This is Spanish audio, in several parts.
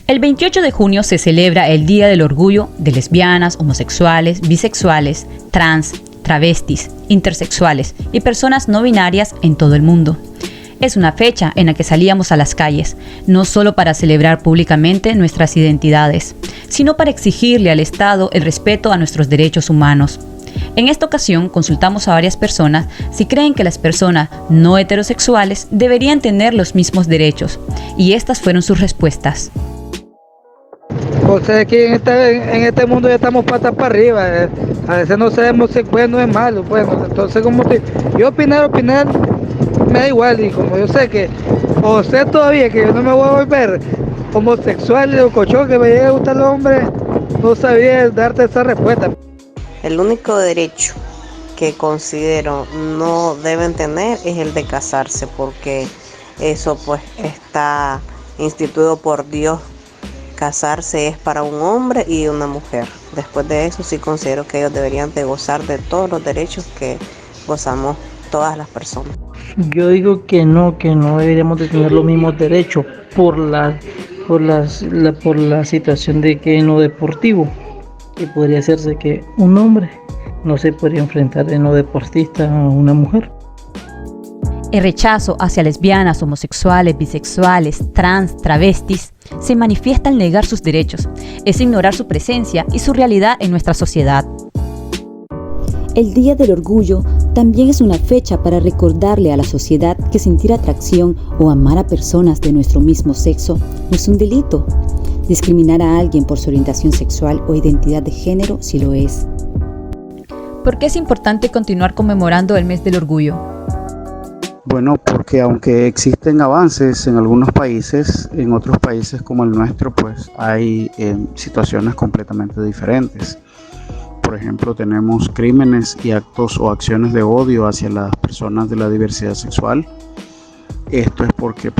El 28 de junio se celebra el Día del Orgullo de lesbianas, homosexuales, bisexuales, trans, travestis, intersexuales y personas no binarias en todo el mundo. Es una fecha en la que salíamos a las calles, no solo para celebrar públicamente nuestras identidades, sino para exigirle al Estado el respeto a nuestros derechos humanos. En esta ocasión consultamos a varias personas si creen que las personas no heterosexuales deberían tener los mismos derechos, y estas fueron sus respuestas. O sea, aquí en este mundo ya estamos patas para arriba, a veces no sabemos si es bueno o es malo, pues, entonces yo opinar, me da igual, y como yo sé que, o sé todavía que yo no me voy a volver homosexual o cochón, que me llegue a gustar el hombre, no sabía darte esa respuesta. El único derecho que considero no deben tener es el de casarse, porque eso pues está instituido por Dios. Casarse es para un hombre y una mujer. Después de eso sí considero que ellos deberían de gozar de todos los derechos que gozamos todas las personas. Yo digo que no deberíamos de tener los mismos derechos por la situación de que en lo deportivo, que podría hacerse que un hombre no se podría enfrentar en lo deportista a una mujer. El rechazo hacia lesbianas, homosexuales, bisexuales, trans, travestis se manifiesta al negar sus derechos, es ignorar su presencia y su realidad en nuestra sociedad. El Día del Orgullo también es una fecha para recordarle a la sociedad que sentir atracción o amar a personas de nuestro mismo sexo no es un delito. Discriminar a alguien por su orientación sexual o identidad de género sí lo es. ¿Por qué es importante continuar conmemorando el mes del orgullo? Bueno, porque aunque existen avances en algunos países, en otros países como el nuestro, pues hay situaciones completamente diferentes. Por ejemplo, tenemos crímenes y actos o acciones de odio hacia las personas de la diversidad sexual. Esto es porque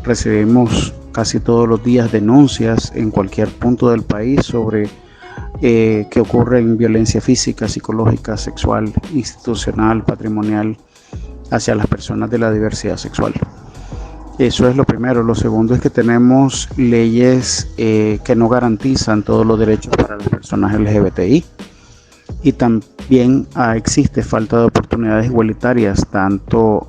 recibimos casi todos los días denuncias en cualquier punto del país sobre que ocurren violencia física, psicológica, sexual, institucional, patrimonial hacia las personas de la diversidad sexual. Eso es lo primero. Lo segundo es que tenemos leyes que no garantizan todos los derechos para las personas LGBTI, y también existe falta de oportunidades igualitarias tanto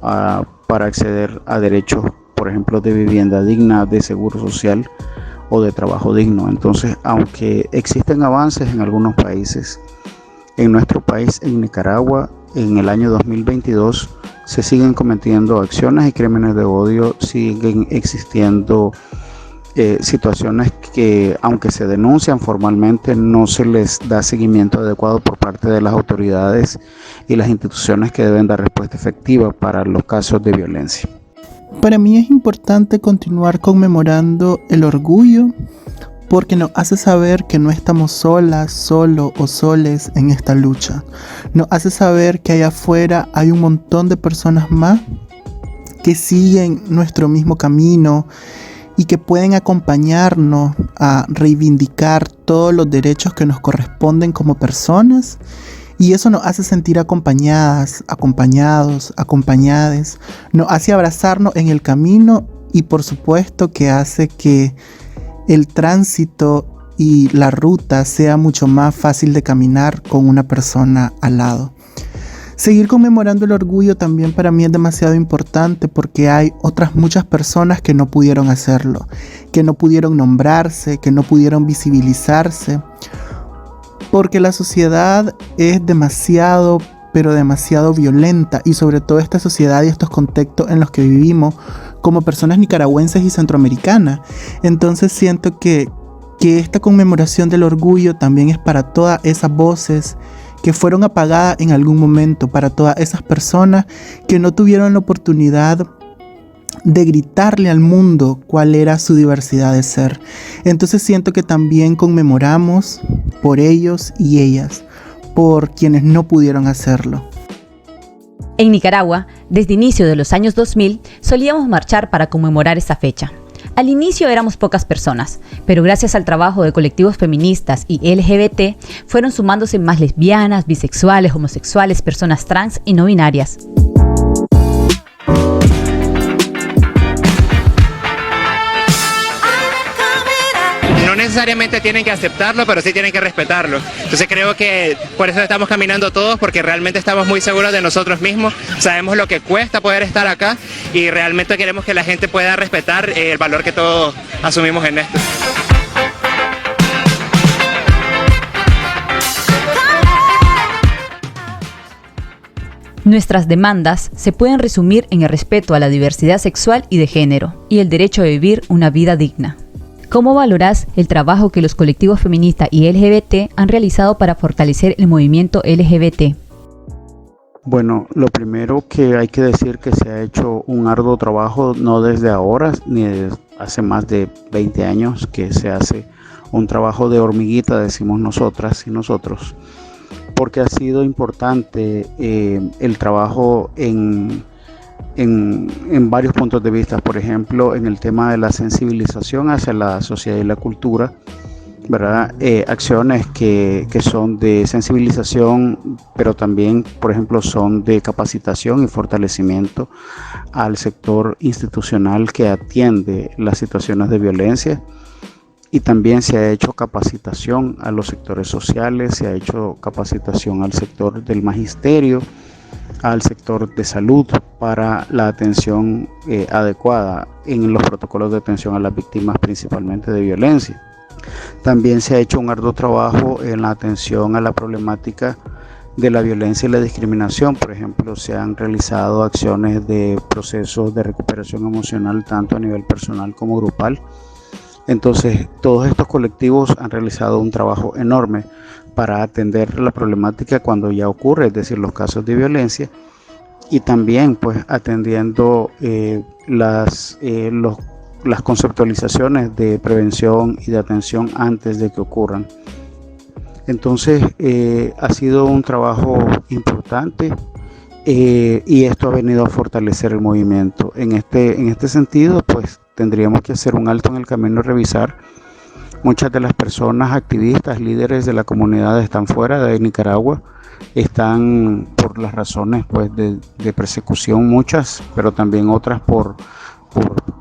para acceder a derechos, por ejemplo, de vivienda digna, de seguro social o de trabajo digno. Entonces, aunque existen avances en algunos países, en nuestro país, en Nicaragua, en el año 2022 se siguen cometiendo acciones y crímenes de odio, siguen existiendo situaciones que, aunque se denuncian formalmente, no se les da seguimiento adecuado por parte de las autoridades y las instituciones que deben dar respuesta efectiva para los casos de violencia. Para mí es importante continuar conmemorando el orgullo porque nos hace saber que no estamos solas, solo o soles en esta lucha. Nos hace saber que allá afuera hay un montón de personas más que siguen nuestro mismo camino y que pueden acompañarnos a reivindicar todos los derechos que nos corresponden como personas, y eso nos hace sentir acompañadas, acompañados, acompañades, nos hace abrazarnos en el camino y por supuesto que hace que el tránsito y la ruta sea mucho más fácil de caminar con una persona al lado. Seguir conmemorando el orgullo también para mí es demasiado importante porque hay otras muchas personas que no pudieron hacerlo, que no pudieron nombrarse, que no pudieron visibilizarse, porque la sociedad es demasiado, pero demasiado violenta, y sobre todo esta sociedad y estos contextos en los que vivimos como personas nicaragüenses y centroamericanas. Entonces siento que esta conmemoración del orgullo también es para todas esas voces que fueron apagadas en algún momento, para todas esas personas que no tuvieron la oportunidad de gritarle al mundo cuál era su diversidad de ser. Entonces siento que también conmemoramos por ellos y ellas, por quienes no pudieron hacerlo. En Nicaragua, desde inicio de los años 2000, solíamos marchar para conmemorar esta fecha. Al inicio éramos pocas personas, pero gracias al trabajo de colectivos feministas y LGBT, fueron sumándose más lesbianas, bisexuales, homosexuales, personas trans y no binarias. necesariamente tienen que aceptarlo, pero sí tienen que respetarlo. Entonces creo que por eso estamos caminando todos, porque realmente estamos muy seguros de nosotros mismos, sabemos lo que cuesta poder estar acá y realmente queremos que la gente pueda respetar el valor que todos asumimos en esto. Nuestras demandas se pueden resumir en el respeto a la diversidad sexual y de género y el derecho a vivir una vida digna. ¿Cómo valoras el trabajo que los colectivos feministas y LGBT han realizado para fortalecer el movimiento LGBT? Bueno, lo primero que hay que decir que se ha hecho un arduo trabajo, no desde ahora, ni desde hace más de 20 años, que se hace un trabajo de hormiguita, decimos nosotras y nosotros, porque ha sido importante el trabajo en varios puntos de vista. Por ejemplo, en el tema de la sensibilización hacia la sociedad y la cultura, ¿verdad? Acciones que son de sensibilización, pero también, por ejemplo, son de capacitación y fortalecimiento al sector institucional que atiende las situaciones de violencia. Y también se ha hecho capacitación a los sectores sociales, se ha hecho capacitación al sector del magisterio, al sector de salud para la atención adecuada en los protocolos de atención a las víctimas principalmente de violencia. También se ha hecho un arduo trabajo en la atención a la problemática de la violencia y la discriminación. Por ejemplo, se han realizado acciones de procesos de recuperación emocional tanto a nivel personal como grupal. Entonces, todos estos colectivos han realizado un trabajo enorme para atender la problemática cuando ya ocurre, es decir, los casos de violencia, y también pues atendiendo las conceptualizaciones de prevención y de atención antes de que ocurran. Entonces, ha sido un trabajo importante y esto ha venido a fortalecer el movimiento. En este sentido, pues tendríamos que hacer un alto en el camino y revisar. Muchas de las personas activistas, líderes de la comunidad están fuera de Nicaragua, están por las razones pues de persecución muchas, pero también otras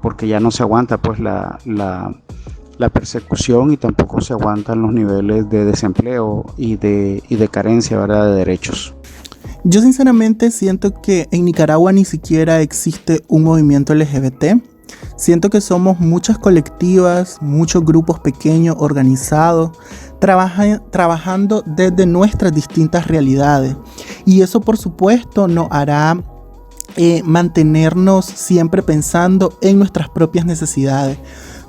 porque ya no se aguanta pues la persecución y tampoco se aguantan los niveles de desempleo y de carencia, ¿verdad?, de derechos. Yo sinceramente siento que en Nicaragua ni siquiera existe un movimiento LGBT. Siento que somos muchas colectivas, muchos grupos pequeños organizados, trabajando desde nuestras distintas realidades. Y eso, por supuesto, nos hará mantenernos siempre pensando en nuestras propias necesidades.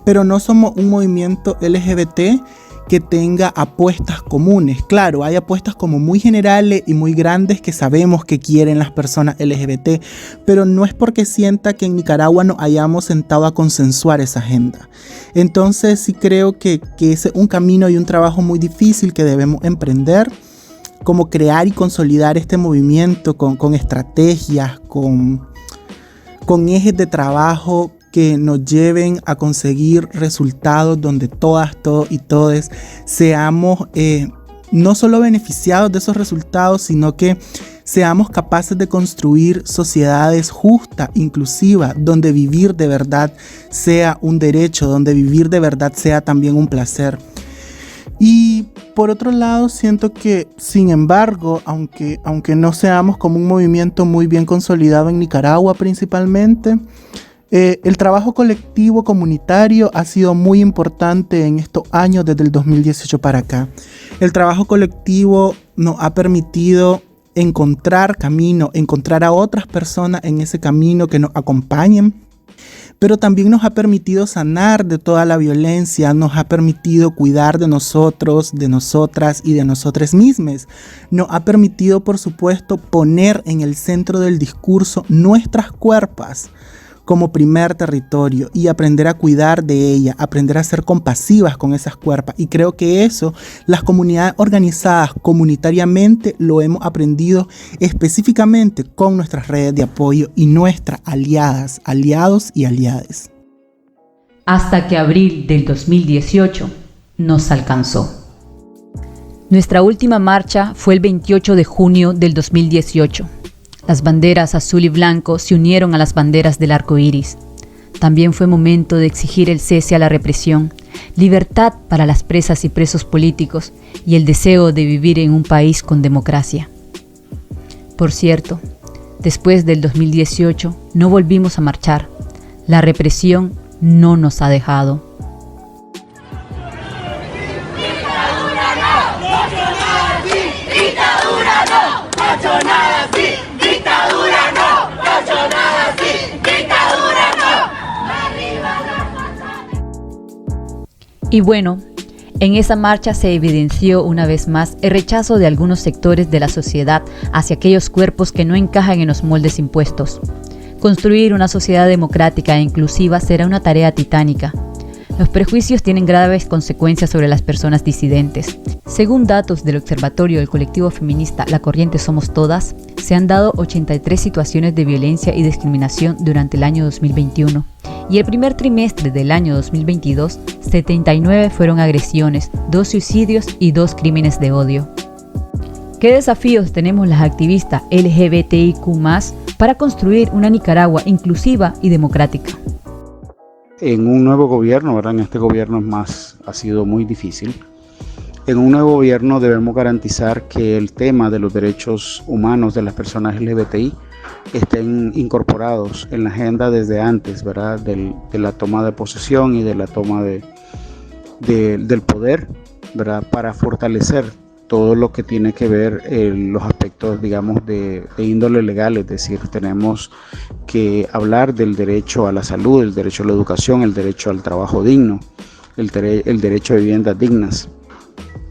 Pero no somos un movimiento LGBT que tenga apuestas comunes. Claro, hay apuestas como muy generales y muy grandes que sabemos que quieren las personas LGBT, pero no es porque sienta que en Nicaragua nos hayamos sentado a consensuar esa agenda. Entonces sí creo que ese es un camino y un trabajo muy difícil que debemos emprender, como crear y consolidar este movimiento con estrategias, con ejes de trabajo que nos lleven a conseguir resultados donde todas, todos y todes seamos no solo beneficiados de esos resultados, sino que seamos capaces de construir sociedades justas, inclusivas, donde vivir de verdad sea un derecho, donde vivir de verdad sea también un placer. Y por otro lado, siento que, sin embargo, aunque no seamos como un movimiento muy bien consolidado en Nicaragua principalmente, el trabajo colectivo comunitario ha sido muy importante en estos años desde el 2018 para acá. El trabajo colectivo nos ha permitido encontrar camino, encontrar a otras personas en ese camino que nos acompañen, pero también nos ha permitido sanar de toda la violencia, nos ha permitido cuidar de nosotros, de nosotras y de nosotras mismas. Nos ha permitido, por supuesto, poner en el centro del discurso nuestras cuerpos como primer territorio y aprender a cuidar de ella, aprender a ser compasivas con esas cuerpos. Y creo que eso, las comunidades organizadas comunitariamente, lo hemos aprendido específicamente con nuestras redes de apoyo y nuestras aliadas, aliados y aliades. Hasta que abril del 2018 nos alcanzó. Nuestra última marcha fue el 28 de junio del 2018. Las banderas azul y blanco se unieron a las banderas del arco iris. También fue momento de exigir el cese a la represión, libertad para las presas y presos políticos y el deseo de vivir en un país con democracia. Por cierto, después del 2018 no volvimos a marchar. La represión no nos ha dejado. Y bueno, en esa marcha se evidenció una vez más el rechazo de algunos sectores de la sociedad hacia aquellos cuerpos que no encajan en los moldes impuestos. Construir una sociedad democrática e inclusiva será una tarea titánica. Los prejuicios tienen graves consecuencias sobre las personas disidentes. Según datos del observatorio del colectivo feminista La Corriente Somos Todas, se han dado 83 situaciones de violencia y discriminación durante el año 2021. Y el primer trimestre del año 2022, 79 fueron agresiones, 2 suicidios y 2 crímenes de odio. ¿Qué desafíos tenemos las activistas LGBTIQ+, para construir una Nicaragua inclusiva y democrática? En un nuevo gobierno, ¿verdad? En este gobierno ha sido muy difícil. En un nuevo gobierno debemos garantizar que el tema de los derechos humanos de las personas LGBTI estén incorporados en la agenda desde antes, ¿verdad? De la toma de posesión y de la toma del poder, ¿verdad? Para fortalecer todo lo que tiene que ver los aspectos, digamos, de índole legal, es decir, tenemos que hablar del derecho a la salud, el derecho a la educación, el derecho al trabajo digno, el derecho a viviendas dignas,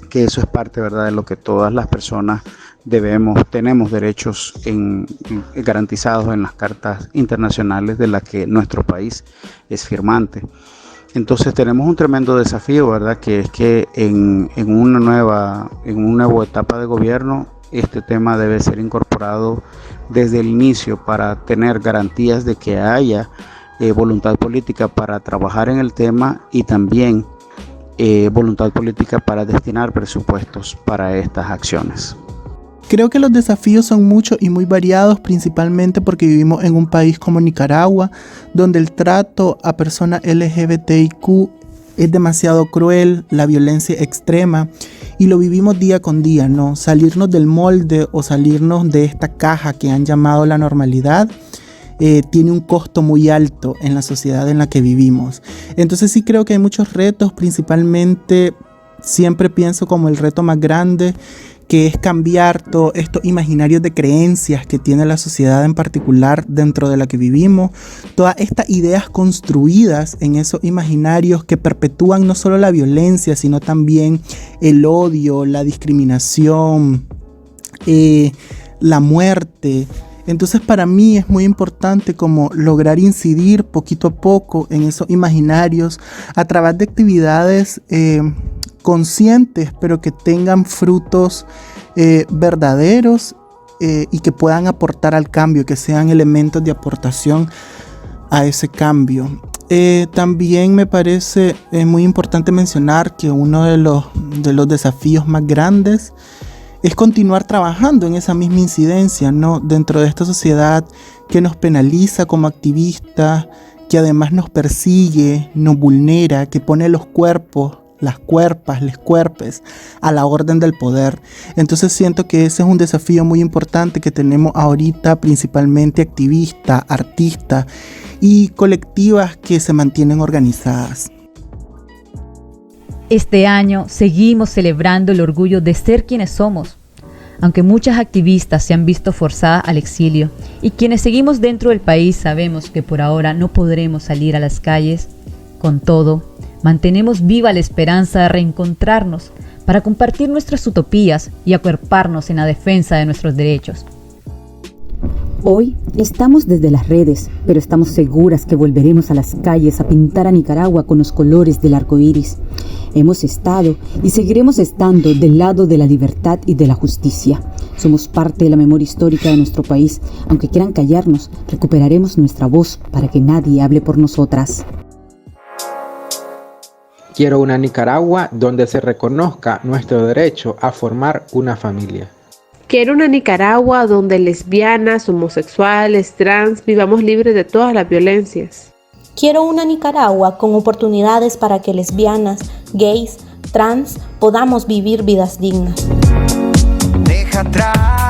que eso es parte, ¿verdad?, de lo que todas las personas tenemos derechos garantizados en las cartas internacionales de las que nuestro país es firmante. Entonces tenemos un tremendo desafío, ¿verdad?, que es que en una nueva etapa de gobierno este tema debe ser incorporado desde el inicio para tener garantías de que haya voluntad política para trabajar en el tema y también voluntad política para destinar presupuestos para estas acciones. Creo que los desafíos son muchos y muy variados, principalmente porque vivimos en un país como Nicaragua, donde el trato a personas LGBTIQ es demasiado cruel, la violencia extrema, y lo vivimos día con día, ¿no? Salirnos del molde o salirnos de esta caja que han llamado la normalidad tiene un costo muy alto en la sociedad en la que vivimos. Entonces sí creo que hay muchos retos, principalmente siempre pienso como el reto más grande, que es cambiar todos estos imaginarios de creencias que tiene la sociedad en particular dentro de la que vivimos, todas estas ideas construidas en esos imaginarios que perpetúan no solo la violencia, sino también el odio, la discriminación, la muerte. Entonces para mí es muy importante como lograr incidir poquito a poco en esos imaginarios a través de actividades conscientes, pero que tengan frutos verdaderos y que puedan aportar al cambio, que sean elementos de aportación a ese cambio. También me parece muy importante mencionar que uno de los desafíos más grandes es continuar trabajando en esa misma incidencia, ¿no? Dentro de esta sociedad que nos penaliza como activistas, que además nos persigue, nos vulnera, que pone los cuerpos, las cuerpas, les cuerpes a la orden del poder. Entonces siento que ese es un desafío muy importante que tenemos ahorita, principalmente activistas, artistas y colectivas que se mantienen organizadas. Este año seguimos celebrando el orgullo de ser quienes somos. Aunque muchas activistas se han visto forzadas al exilio y quienes seguimos dentro del país sabemos que por ahora no podremos salir a las calles, con todo, mantenemos viva la esperanza de reencontrarnos para compartir nuestras utopías y acuerparnos en la defensa de nuestros derechos. Hoy estamos desde las redes, pero estamos seguras que volveremos a las calles a pintar a Nicaragua con los colores del arco iris. Hemos estado y seguiremos estando del lado de la libertad y de la justicia. Somos parte de la memoria histórica de nuestro país. Aunque quieran callarnos, recuperaremos nuestra voz para que nadie hable por nosotras. Quiero una Nicaragua donde se reconozca nuestro derecho a formar una familia. Quiero una Nicaragua donde lesbianas, homosexuales, trans vivamos libres de todas las violencias. Quiero una Nicaragua con oportunidades para que lesbianas, gays, trans podamos vivir vidas dignas. Deja atrás